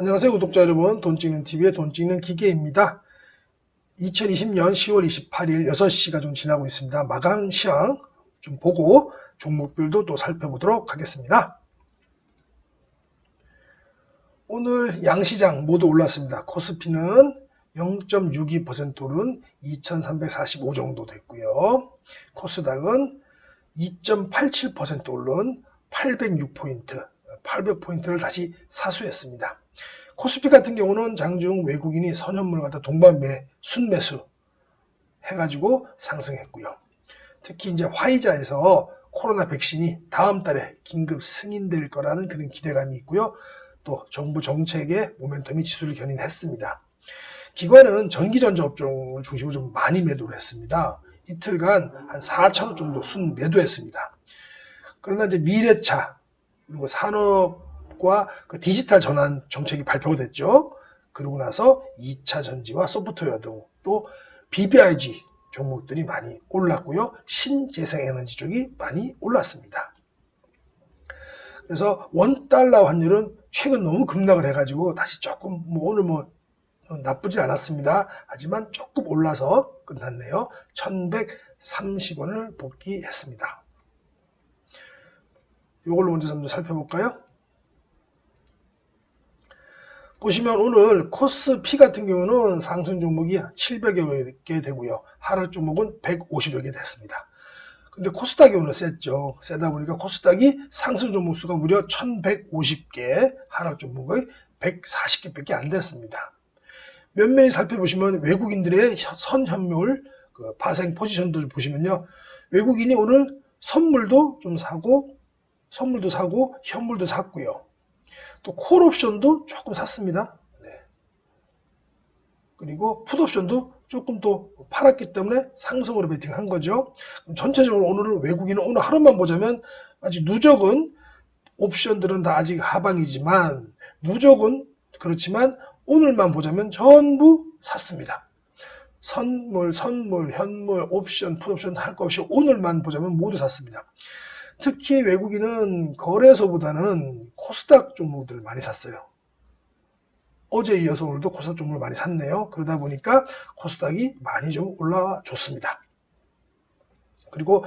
안녕하세요 구독자 여러분, 돈찍는TV의 돈찍는 기계입니다. 2020년 10월 28일 6시가 좀 지나고 있습니다. 마감 시황 좀 보고 종목별도 또 살펴보도록 하겠습니다. 오늘 양시장 모두 올랐습니다. 코스피는 0.62% 오른 2345 정도 됐고요. 코스닥은 2.87% 오른 806포인트, 800포인트를 다시 사수했습니다. 코스피 같은 경우는 장중 외국인이 선현물을 갖다 동반매, 순매수 해가지고 상승했고요. 특히 이제 화이자에서 코로나 백신이 다음 달에 긴급 승인될 거라는 그런 기대감이 있고요. 또 정부 정책의 모멘텀이 지수를 견인했습니다. 기관은 전기전자 업종을 중심으로 좀 많이 매도를 했습니다. 이틀간 한 4천억 정도 순 매도했습니다. 그러나 이제 미래차 그리고 산업과 그 디지털 전환 정책이 발표가 됐죠. 그러고 나서 2차 전지와 소프트웨어 등 또 BBIG 종목들이 많이 올랐고요. 신재생에너지 쪽이 많이 올랐습니다. 그래서 원달러 환율은 최근 너무 급락을 해가지고 다시 조금 오늘 나쁘지 않았습니다. 하지만 조금 올라서 끝났네요. 1130원을 복귀했습니다. 이걸로 먼저 좀 살펴볼까요? 보시면 오늘 코스피 같은 경우는 상승 종목이 700여 개 되고요. 하락 종목은 150여 개 됐습니다. 근데 코스닥이 오늘 셌죠. 세다 보니까 코스닥이 상승 종목 수가 무려 1150개, 하락 종목의 140개밖에 안 됐습니다. 면면히 살펴보시면 외국인들의 선현물 그 파생 포지션도 보시면요. 외국인이 오늘 선물도 사고 현물도 샀고요. 또 콜옵션도 조금 샀습니다. 네. 그리고 풋옵션도 조금 또 팔았기 때문에 상승으로 베팅한 거죠. 전체적으로 오늘은 외국인은 오늘 하루만 보자면 아직 누적은 옵션들은 다 아직 하방이지만 누적은 그렇지만 오늘만 보자면 전부 샀습니다. 선물, 현물, 옵션, 풋옵션 할 거 없이 오늘만 보자면 모두 샀습니다. 특히 외국인은 거래소보다는 코스닥 종목들을 많이 샀어요. 어제 이어서 오늘도 코스닥 종목을 많이 샀네요. 그러다 보니까 코스닥이 많이 좀 올라줬습니다. 그리고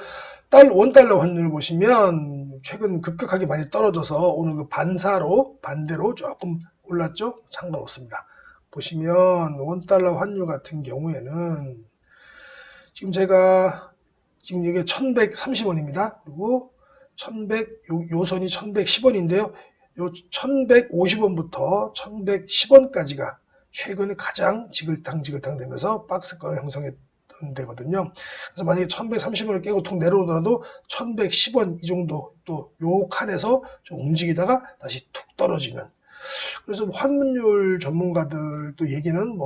원달러 환율을 보시면 최근 급격하게 많이 떨어져서 오늘 그 반대로 조금 올랐죠? 상관없습니다. 보시면 원달러 환율 같은 경우에는 지금 이게 1130원입니다. 그리고 요 선이 1110원인데요. 요 1150원부터 1110원까지가 최근에 가장 지글탕 되면서 박스권을 형성했던 데거든요. 그래서 만약에 1130원을 깨고 툭 내려오더라도 1110원 이 정도 또 요 칸에서 좀 움직이다가 다시 툭 떨어지는. 그래서 환율 전문가들 또 얘기는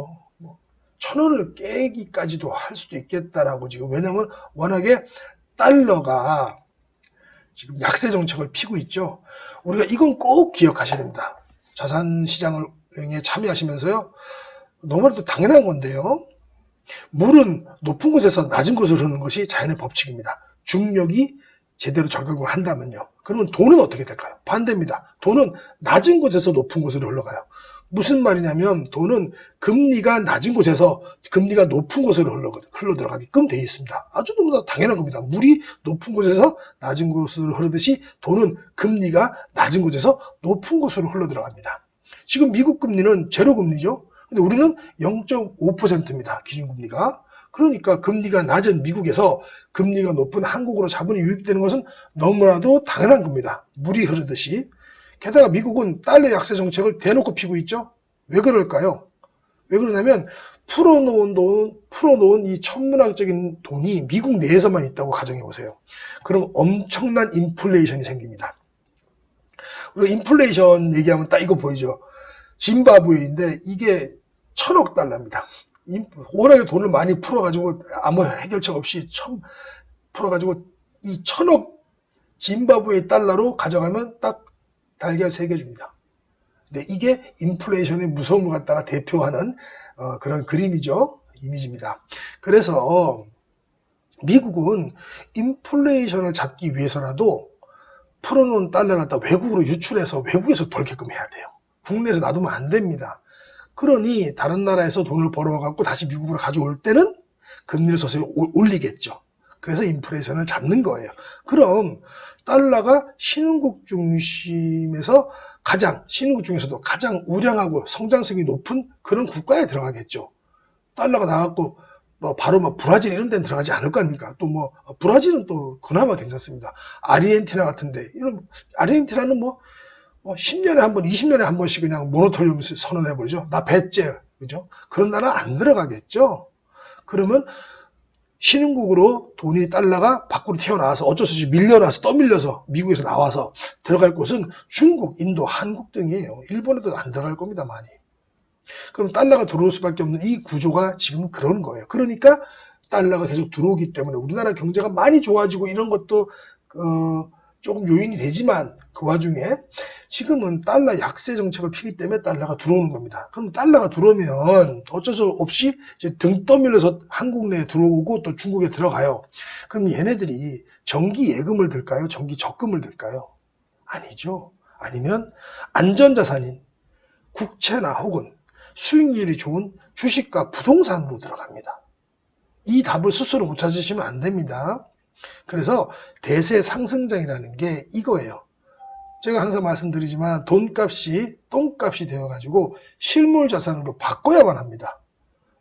1000원을 깨기까지도 할 수도 있겠다라고 지금, 왜냐면 워낙에 달러가 지금 약세 정책을 피고 있죠. 우리가 이건 꼭 기억하셔야 됩니다. 자산시장에 참여하시면서요. 너무나도 당연한 건데요. 물은 높은 곳에서 낮은 곳으로 흐르는 것이 자연의 법칙입니다. 중력이 제대로 적용을 한다면요. 그러면 돈은 어떻게 될까요? 반대입니다. 돈은 낮은 곳에서 높은 곳으로 흘러가요. 무슨 말이냐면 돈은 금리가 낮은 곳에서 금리가 높은 곳으로 흘러 들어가게끔 되어 있습니다. 아주 너무나 당연한 겁니다. 물이 높은 곳에서 낮은 곳으로 흐르듯이 돈은 금리가 낮은 곳에서 높은 곳으로 흘러 들어갑니다. 지금 미국 금리는 제로 금리죠. 근데 우리는 0.5%입니다. 기준금리가. 그러니까 금리가 낮은 미국에서 금리가 높은 한국으로 자본이 유입되는 것은 너무나도 당연한 겁니다. 물이 흐르듯이. 게다가 미국은 달러 약세 정책을 대놓고 피고 있죠. 왜 그럴까요? 왜 그러냐면 풀어놓은 이 천문학적인 돈이 미국 내에서만 있다고 가정해 보세요. 그럼 엄청난 인플레이션이 생깁니다. 우리가 인플레이션 얘기하면 딱 이거 보이죠. 짐바브웨인데 이게 1000억 달러입니다. 워낙에 돈을 많이 풀어가지고 아무 해결책 없이 풀어가지고 이 1000억 짐바브웨 달러로 가져가면 딱 달걀 3개 줍니다. 근데 이게 인플레이션의 무서움을 갖다가 대표하는 그런 그림이죠. 이미지입니다. 그래서 미국은 인플레이션을 잡기 위해서라도 풀어놓은 달러를 갖다 외국으로 유출해서 외국에서 벌게끔 해야 돼요. 국내에서 놔두면 안 됩니다. 그러니 다른 나라에서 돈을 벌어갖고 다시 미국으로 가져올 때는 금리를 서서히 올리겠죠. 그래서 인플레이션을 잡는 거예요. 그럼 달러가 신흥국 중심에서 신흥국 중에서도 가장 우량하고 성장성이 높은 그런 국가에 들어가겠죠. 달러가 나갔고 바로 브라질 이런 데는 들어가지 않을 거 아닙니까? 또 브라질은 또 그나마 괜찮습니다. 아르헨티나 같은데 아르헨티나는 10년에 한 번, 20년에 한 번씩 그냥 모라토리엄 선언해버리죠. 나 배째, 그죠? 그런 나라 안 들어가겠죠? 그러면 신흥국으로 달러가 밖으로 튀어나와서 어쩔 수 없이 밀려나서 떠밀려서 미국에서 나와서 들어갈 곳은 중국, 인도, 한국 등이에요. 일본에도 안 들어갈 겁니다, 많이. 그럼 달러가 들어올 수밖에 없는 이 구조가 지금 그런 거예요. 그러니까 달러가 계속 들어오기 때문에 우리나라 경제가 많이 좋아지고 이런 것도 조금 요인이 되지만 그 와중에 지금은 달러 약세 정책을 피기 때문에 달러가 들어오는 겁니다. 그럼 달러가 들어오면 어쩔 수 없이 이제 등 떠밀려서 한국 내에 들어오고 또 중국에 들어가요. 그럼 얘네들이 정기 예금을 들까요? 정기 적금을 들까요? 아니죠. 아니면 안전자산인 국채나 혹은 수익률이 좋은 주식과 부동산으로 들어갑니다. 이 답을 스스로 못 찾으시면 안 됩니다. 그래서 대세 상승장이라는 게 이거예요. 제가 항상 말씀드리지만 돈값이 똥값이 되어가지고 실물 자산으로 바꿔야만 합니다.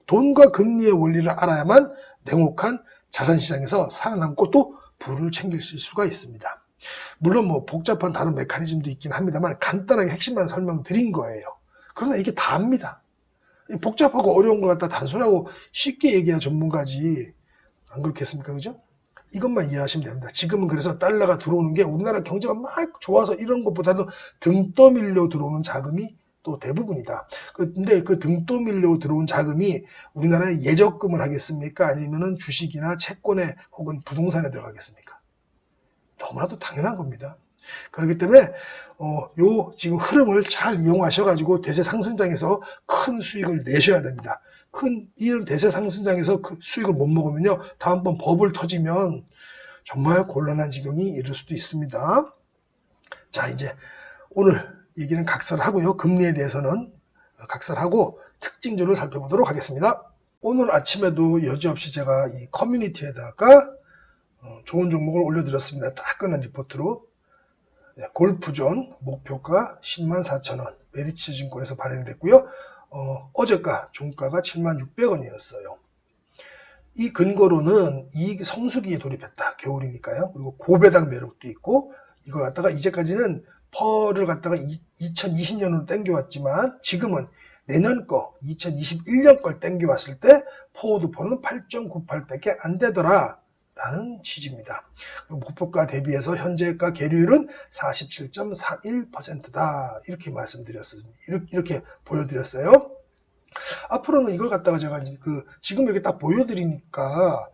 돈과 금리의 원리를 알아야만 냉혹한 자산시장에서 살아남고 또 부를 챙길 수가 있습니다. 물론 복잡한 다른 메커니즘도 있긴 합니다만 간단하게 핵심만 설명드린 거예요. 그러나 이게 다입니다. 복잡하고 어려운 걸 갖다 단순하고 쉽게 얘기해야 전문가지 안 그렇겠습니까? 그죠? 이것만 이해하시면 됩니다. 지금은 그래서 달러가 들어오는 게 우리나라 경제가 막 좋아서 이런 것보다도 등 떠밀려 들어오는 자금이 또 대부분이다. 근데 그 등 떠밀려 들어온 자금이 우리나라에 예적금을 하겠습니까? 아니면은 주식이나 채권에 혹은 부동산에 들어가겠습니까? 너무나도 당연한 겁니다. 그렇기 때문에 요 지금 흐름을 잘 이용하셔가지고 대세 상승장에서 큰 수익을 내셔야 됩니다. 이런 대세 상승장에서 그 수익을 못 먹으면요, 다음번 버블 터지면 정말 곤란한 지경이 이를 수도 있습니다. 자, 이제 오늘 얘기는 각설하고요. 금리에 대해서는 각설하고 특징적으로 살펴보도록 하겠습니다. 오늘 아침에도 여지없이 제가 이 커뮤니티에다가 좋은 종목을 올려드렸습니다. 따끈한 리포트로. 골프존 목표가 104,000원 메리츠증권에서 발행됐고요. 어제가 종가가 76,600원이었어요. 이 근거로는 이익 성수기에 돌입했다. 겨울이니까요. 그리고 고배당 매력도 있고 이걸 갖다가 이제까지는 퍼를 갖다가 2020년으로 땡겨왔지만 지금은 내년 거 2021년 걸 땡겨왔을 때 포워드 퍼는 8.98밖에 안 되더라 라는 취지입니다. 목표가 대비해서 현재가 계류율은 47.41%다 이렇게 말씀드렸습니다. 이렇게 보여드렸어요. 앞으로는 이걸 갖다가 제가 지금 이렇게 딱 보여드리니까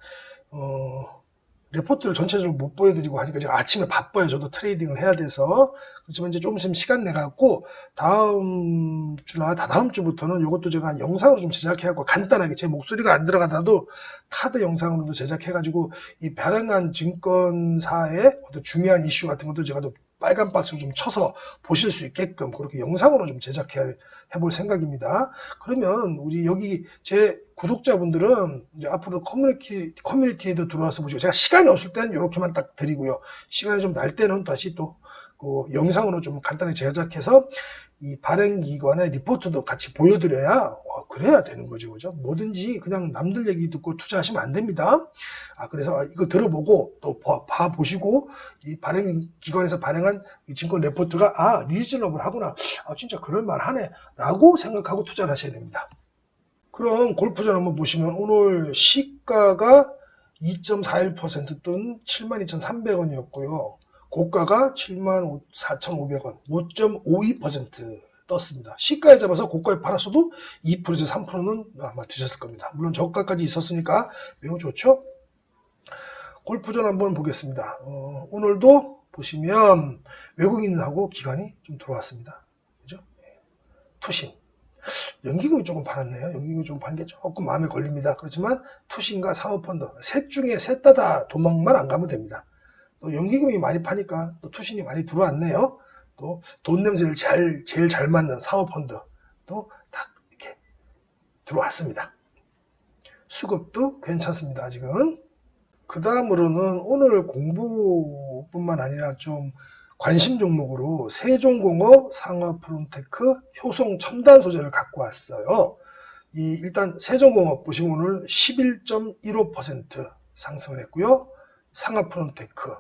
레포트를 전체적으로 못 보여드리고 하니까 제가 아침에 바빠요. 저도 트레이딩을 해야 돼서. 그렇지만 이제 조금 있으면 시간 내갖고 다음 주나 다다음 주부터는 이것도 제가 영상으로 좀 제작해갖고 간단하게 제 목소리가 안 들어가다도 카드 영상으로도 제작해가지고 이 발행한 증권사의 어떤 중요한 이슈 같은 것도 제가 좀 빨간 박스로 좀 쳐서 보실 수 있게끔 그렇게 영상으로 좀 해볼 생각입니다. 그러면 우리 여기 제 구독자분들은 이제 앞으로 커뮤니티에도 들어와서 보시고 제가 시간이 없을 때는 이렇게만 딱 드리고요. 시간이 좀 날 때는 다시 또 그 영상으로 좀 간단히 제작해서 이 발행기관의 리포트도 같이 보여드려야 그래야 되는 거죠. 그죠? 뭐든지 그냥 남들 얘기 듣고 투자하시면 안 됩니다. 그래서 이거 들어보고 또 봐보시고 이 발행기관에서 발행한 이 증권 레포트가 리즈너블 하구나. 진짜 그럴만하네. 라고 생각하고 투자를 하셔야 됩니다. 그럼 골프전 한번 보시면 오늘 시가가 2.41% 뜬 72,300원이었고요. 고가가 74,500원, 5.52% 떴습니다. 시가에 잡아서 고가에 팔았어도 2%에서 3%는 아마 드셨을 겁니다. 물론 저가까지 있었으니까 매우 좋죠. 골프전 한번 보겠습니다. 오늘도 보시면 외국인하고 기관이 좀 들어왔습니다. 그죠? 투신. 연기금이 조금 팔았네요. 연기금이 조금 판 게 조금 마음에 걸립니다. 그렇지만 투신과 사모펀드 셋 중에 셋 다 도망만 안 가면 됩니다. 또 연기금이 많이 파니까 또 투신이 많이 들어왔네요. 또 돈 냄새를 제일 잘 맡는 사모펀드도 딱 이렇게 들어왔습니다. 수급도 괜찮습니다. 아직은. 그 다음으로는 오늘 공부뿐만 아니라 좀 관심 종목으로 세종공업, 상하프론테크, 효성첨단 소재를 갖고 왔어요. 일단 세종공업 보시면 오늘 11.15% 상승을 했고요. 상하프론테크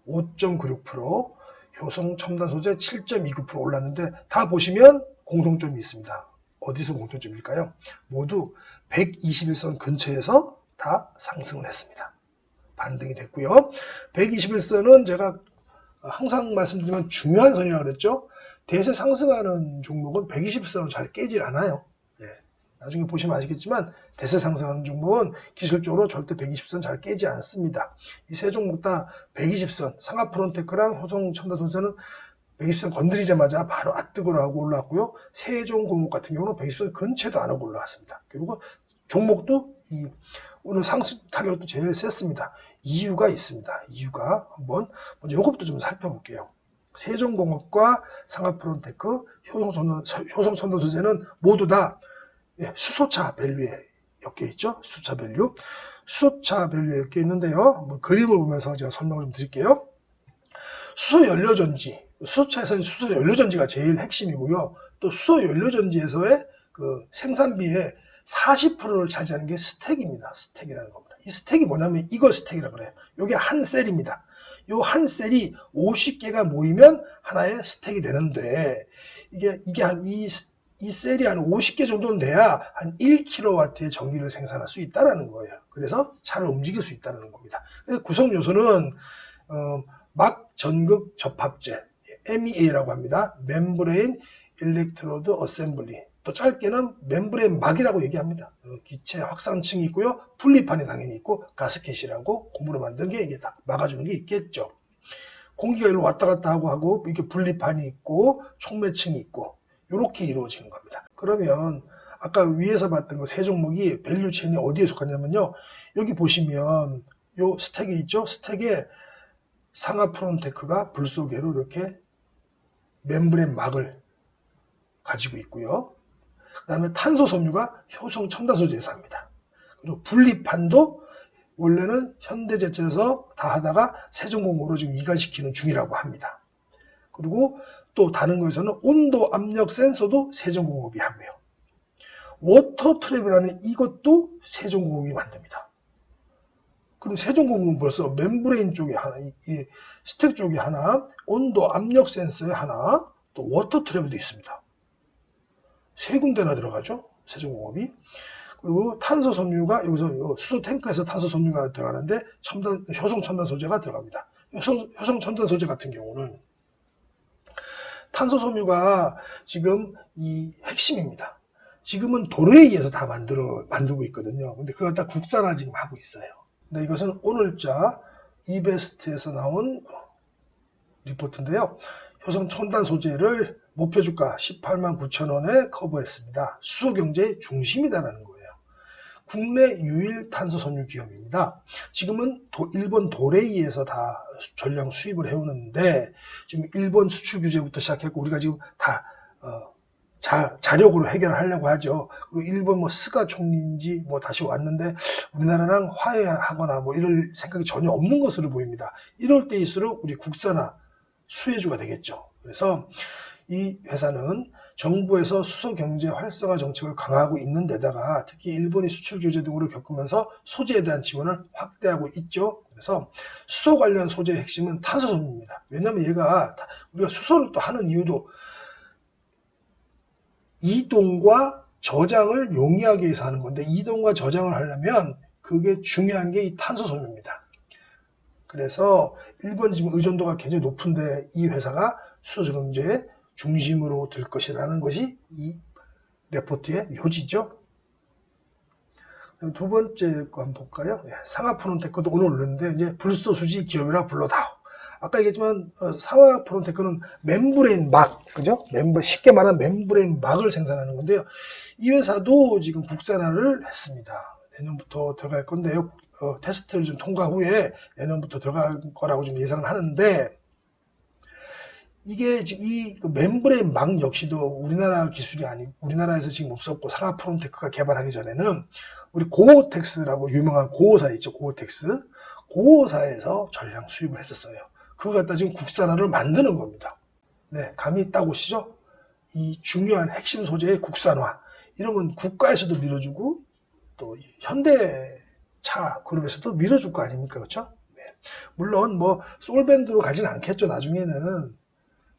5.96%, 효성첨단 소재 7.29% 올랐는데 다 보시면 공통점이 있습니다. 어디서 공통점일까요? 모두 121선 근처에서 다 상승을 했습니다. 반등이 됐고요. 121선은 제가 항상 말씀드리면 중요한 선이라고 그랬죠. 대세 상승하는 종목은 121선을 잘 깨질 않아요. 예. 나중에 보시면 아시겠지만 대세 상승하는 종목은 기술적으로 절대 120선 잘 깨지 않습니다. 이 세 종목 다 120선, 상하프론테크랑 효성첨단소재는 120선 건드리자마자 바로 아뜨거로 하고 올라왔고요. 세종공업 같은 경우는 120선 근처에도 안 하고 올라왔습니다. 그리고 종목도 오늘 상승 타격도 제일 셌습니다. 이유가 있습니다. 이유가 한번 먼저 이것부터 좀 살펴볼게요. 세종공업과 상하프론테크, 효성첨단 소재는 모두 다 수소차 밸류에 엮여 있죠. 수소차 밸류. 수소차 밸류에 엮여 있는데요. 그림을 보면서 제가 설명을 좀 드릴게요. 수소연료전지, 수소차에서는 수소연료전지가 제일 핵심이고요. 또 수소연료전지에서의 그 생산비의 40%를 차지하는 게 스택입니다. 스택이라는 겁니다. 이 스택이 뭐냐면 이걸 스택이라고 그래요. 이게 한 셀입니다. 이 한 셀이 50개가 모이면 하나의 스택이 되는데 이게 한 이 셀이 한 50개 정도는 돼야 한 1kW의 전기를 생산할 수 있다는 거예요. 그래서 차를 움직일 수 있다는 겁니다. 그래서 구성 요소는 막 전극 접합재 MEA라고 합니다. 멤브레인 일렉트로드 어셈블리, 또 짧게는 멤브레인 막이라고 얘기합니다. 기체 확산층이 있고요. 분리판이 당연히 있고 가스켓이라고 고무로 만든 게 이게 다 막아주는 게 있겠죠. 공기가 일로 왔다 갔다 하고 이렇게 분리판이 있고 촉매층이 있고 이렇게 이루어지는 겁니다. 그러면 아까 위에서 봤던 그 세 종목이 밸류 체인이 어디에 속하냐면요. 여기 보시면 요 스택이 있죠. 스택에 상하프론테크가 불소개로 이렇게 멤브레인 막을 가지고 있고요. 그 다음에 탄소섬유가 효성첨단소재에서 합니다. 그리고 분리판도 원래는 현대제철에서 다 하다가 세종공업으로 지금 이관시키는 중이라고 합니다. 그리고 또 다른 거에서는 온도 압력 센서도 세종공업이 하고요. 워터 트랩이라는 이것도 세종공업이 만듭니다. 그럼 세종공업은 벌써 멤브레인 쪽에 하나, 이 스택 쪽에 하나, 온도 압력 센서에 하나, 또 워터 트랩도 있습니다. 세 군데나 들어가죠. 세종공업이. 그리고 탄소섬유가 여기서 수소 탱크에서 탄소섬유가 들어가는데 효성첨단 소재가 들어갑니다. 효성첨단 소재 같은 경우는 탄소섬유가 지금 이 핵심입니다. 지금은 도로에 의해서 다 만들고 있거든요. 근데 그걸 다 국산화 지금 하고 있어요. 근데 이것은 오늘자 이베스트에서 나온 리포트인데요. 효성첨단 소재를 목표주가 189,000원에 커버했습니다. 수소경제의 중심이다라는 거예요. 국내 유일 탄소섬유 기업입니다. 지금은 일본 도레이에서 다 전량 수입을 해오는데 지금 일본 수출 규제부터 시작했고 우리가 지금 다 자력으로 해결을 하려고 하죠. 그리고 일본 스가 총리인지 다시 왔는데 우리나라랑 화해하거나 이럴 생각이 전혀 없는 것으로 보입니다. 이럴 때일수록 우리 국산화 수혜주가 되겠죠. 그래서 이 회사는 정부에서 수소 경제 활성화 정책을 강화하고 있는 데다가 특히 일본이 수출 규제 등으로 겪으면서 소재에 대한 지원을 확대하고 있죠. 그래서 수소 관련 소재의 핵심은 탄소섬유입니다. 왜냐하면 얘가 우리가 수소를 또 하는 이유도 이동과 저장을 용이하게 해서 하는 건데 이동과 저장을 하려면 그게 중요한 게 이 탄소섬유입니다. 그래서 일본 지금 의존도가 굉장히 높은데 이 회사가 수소 경제의 중심으로 들 것이라는 것이 이 레포트의 요지죠. 두 번째 거 한번 볼까요? 상하프론테크도 오늘 올렸는데 이제 불소수지 기업이라 불러다오. 아까 얘기했지만 상하프론테크는 멤브레인 막, 그죠? 쉽게 말하면 멤브레인 막을 생산하는 건데요. 이 회사도 지금 국산화를 했습니다. 내년부터 들어갈 건데요. 테스트를 좀 통과 후에 내년부터 들어갈 거라고 좀 예상을 하는데 이게 지금 이 멤브레인 망 역시도 우리나라 기술이 아니고 우리나라에서 지금 없었고 상하프론테크가 개발하기 전에는 우리 고어텍스라고 유명한 고어사 있죠. 고어텍스. 고어사에서 전량 수입을 했었어요. 그걸 갖다 지금 국산화를 만드는 겁니다. 네, 감이 딱 오시죠? 이 중요한 핵심 소재의 국산화. 이러면 국가에서도 밀어주고 또 현대차 그룹에서도 밀어줄 거 아닙니까? 그렇죠? 네. 물론 뭐 솔밴드로 가진 않겠죠. 나중에는.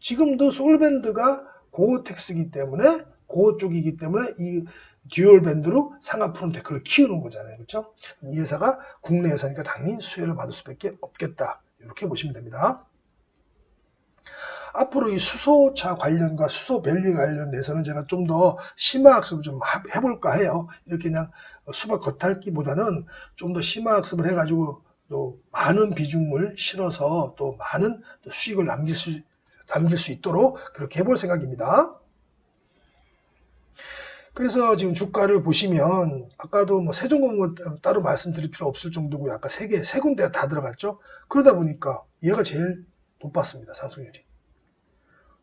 지금도 솔밴드가 고어텍스이기 때문에 고어 쪽이기 때문에 이 듀얼 밴드로 상하프론테크를 키우는 거잖아요. 그렇죠? 이 회사가 국내 회사니까 당연히 수혜를 받을 수밖에 없겠다. 이렇게 보시면 됩니다. 앞으로 이 수소차 관련과 수소 밸류 관련돼서는 제가 좀 더 심화학습을 좀 해볼까 해요. 이렇게 그냥 수박 겉핥기보다는 좀 더 심화학습을 해가지고 또 많은 비중을 실어서 또 많은 수익을 남길 수 있도록 그렇게 해볼 생각입니다. 그래서 지금 주가를 보시면 아까도 뭐 세종공업 따로 말씀드릴 필요 없을 정도고 아까 세 군데가 다 들어갔죠. 그러다 보니까 얘가 제일 높았습니다. 상승률이.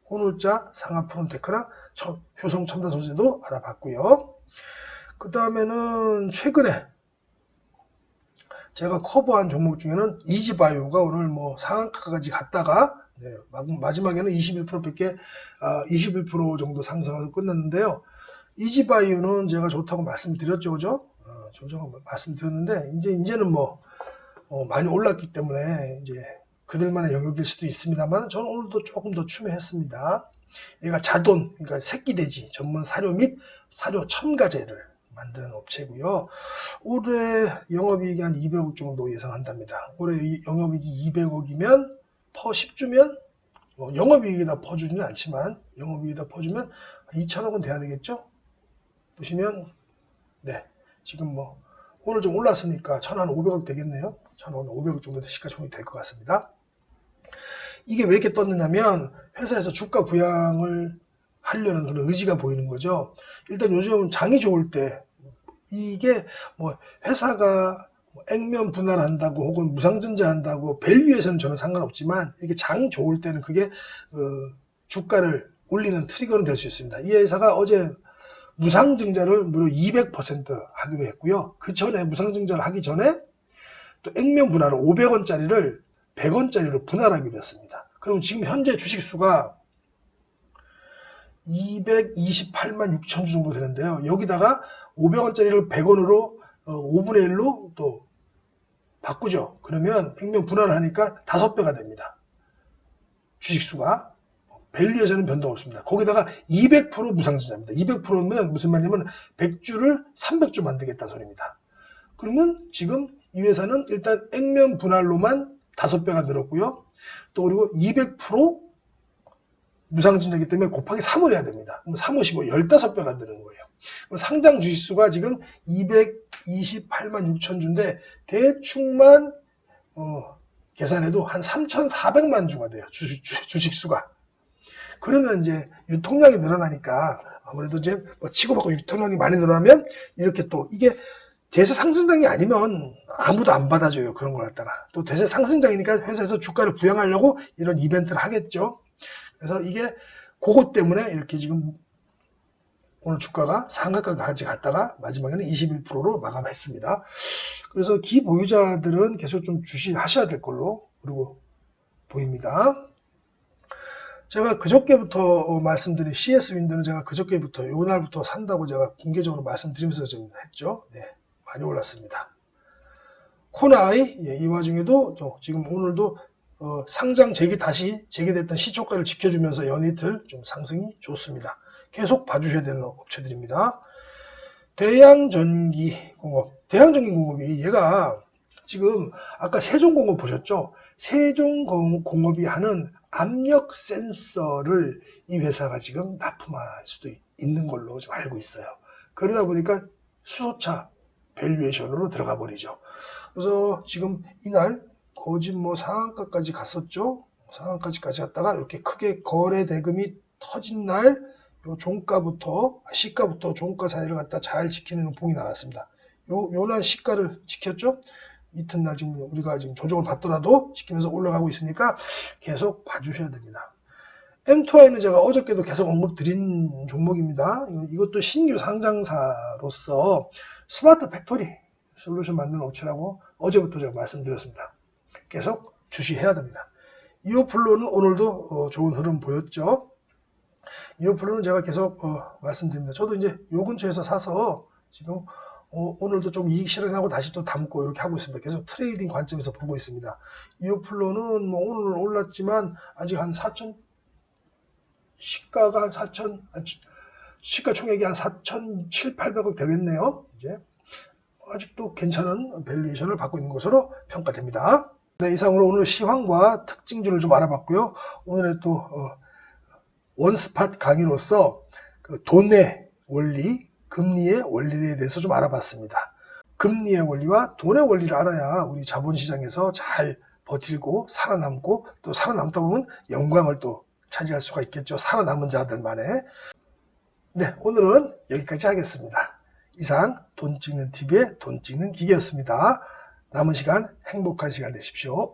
오늘자 상하프론테크랑 효성 첨단소재도 알아봤고요. 그 다음에는 최근에 제가 커버한 종목 중에는 이지바이오가 오늘 뭐 상한가까지 갔다가 네, 마지막에는 21%밖에 21% 정도 상승하고 끝났는데요. 이지바이오는 제가 좋다고 말씀드렸죠, 그죠? 좋다고 말씀드렸는데 이제는 뭐 많이 올랐기 때문에 이제 그들만의 영역일 수도 있습니다만 저는 오늘도 조금 더 추매했습니다. 얘가 자돈, 그러니까 새끼돼지 전문 사료 및 사료 첨가제를 만드는 업체고요. 올해 영업이익이 한 200억 정도 예상한답니다. 올해 영업이익이 200억이면 퍼 10주면 영업이익에다 퍼주지는 않지만 영업이익에다 퍼주면 2천억은 돼야 되겠죠? 보시면 네 지금 뭐 오늘 좀 올랐으니까 1,500억 되겠네요. 1,500억 정도 시가총액이 될 것 같습니다. 이게 왜 이렇게 떴느냐면 회사에서 주가 부양을 하려는 그런 의지가 보이는 거죠. 일단 요즘 장이 좋을 때 이게 뭐 회사가 액면 분할한다고 혹은 무상증자한다고 밸류에서는 저는 상관없지만 이게 장 좋을 때는 그게 주가를 올리는 트리거는 될 수 있습니다. 이 회사가 어제 무상증자를 무려 200% 하기로 했고요. 그 전에 무상증자를 하기 전에 또 액면 분할을 500원짜리를 100원짜리로 분할하기로 했습니다. 그럼 지금 현재 주식수가 228만 6천 주 정도 되는데요. 여기다가 500원짜리를 100원으로 5분의 1로 또 바꾸죠. 그러면 액면 분할을 하니까 5배가 됩니다. 주식수가. 밸류에서는 변동 없습니다. 거기다가 200% 무상증자입니다. 200%면 무슨 말이냐면 100주를 300주 만들겠다는 소리입니다. 그러면 지금 이 회사는 일단 액면 분할로만 5배가 늘었고요. 또 그리고 200% 무상증자이기 때문에 곱하기 3을 해야 됩니다. 그럼 3, 55, 15배가 느는 거예요. 그럼 상장 주식수가 지금 228만 6천 주인데 대충만 계산해도 한 3,400만 주가 돼요. 주식수가. 그러면 이제 유통량이 늘어나니까 아무래도 이제 뭐 치고받고 유통량이 많이 늘어나면 이렇게 또 이게 대세 상승장이 아니면 아무도 안 받아줘요. 그런 걸 갖다가. 또 대세 상승장이니까 회사에서 주가를 부양하려고 이런 이벤트를 하겠죠. 그래서 이게 그것 때문에 이렇게 지금 오늘 주가가 상한가까지 갔다가 마지막에는 21%로 마감했습니다. 그래서 기보유자들은 계속 좀 주시하셔야 될 걸로 그리고 보입니다. 제가 그저께부터 말씀드린 CS윈드는 제가 그저께부터 요날부터 산다고 제가 공개적으로 말씀드리면서 좀 했죠. 네, 많이 올랐습니다. 코나이 이 와중에도 또 지금 오늘도 상장 다시 재개됐던 시초가를 지켜주면서 연이틀 좀 상승이 좋습니다. 계속 봐주셔야 되는 업체들입니다. 대양전기공업. 대양전기공업이 얘가 지금 아까 세종공업 보셨죠? 세종공업이 하는 압력 센서를 이 회사가 지금 납품할 수도 있는 걸로 좀 알고 있어요. 그러다 보니까 수소차 밸류에이션으로 들어가 버리죠. 그래서 지금 이날 거진 뭐 상한가까지 갔었죠. 상한가까지 갔다가 이렇게 크게 거래 대금이 터진 날 요 시가부터 종가 사이를 갖다 잘 지키는 봉이 나왔습니다. 요날 시가를 지켰죠. 이튿날 지금 우리가 지금 조정을 받더라도 지키면서 올라가고 있으니까 계속 봐주셔야 됩니다. M2I는 제가 어저께도 계속 언급드린 종목입니다. 이것도 신규 상장사로서 스마트 팩토리 솔루션 만드는 업체라고 어제부터 제가 말씀드렸습니다. 계속 주시해야 됩니다. 이오플로는 오늘도 좋은 흐름 보였죠. 이오플로는 제가 계속 말씀드립니다. 저도 이제 요 근처에서 사서 지금 오늘도 좀 이익 실현하고 다시 또 담고 이렇게 하고 있습니다. 계속 트레이딩 관점에서 보고 있습니다. 이오플로는 뭐 오늘 올랐지만 아직 한 4천 시가가 한 4천 시가 총액이 한 4,700~800억 되겠네요. 이제 아직도 괜찮은 밸류에이션을 받고 있는 것으로 평가됩니다. 네, 이상으로 오늘 시황과 특징주를 좀 알아봤고요. 오늘의 또 원스팟 강의로서 그 돈의 원리, 금리의 원리에 대해서 좀 알아봤습니다. 금리의 원리와 돈의 원리를 알아야 우리 자본시장에서 잘 버티고 살아남고 또 살아남다 보면 영광을 또 차지할 수가 있겠죠. 살아남은 자들만의. 네, 오늘은 여기까지 하겠습니다. 이상 돈 찍는 TV의 돈 찍는 기계였습니다. 남은 시간 행복한 시간 되십시오.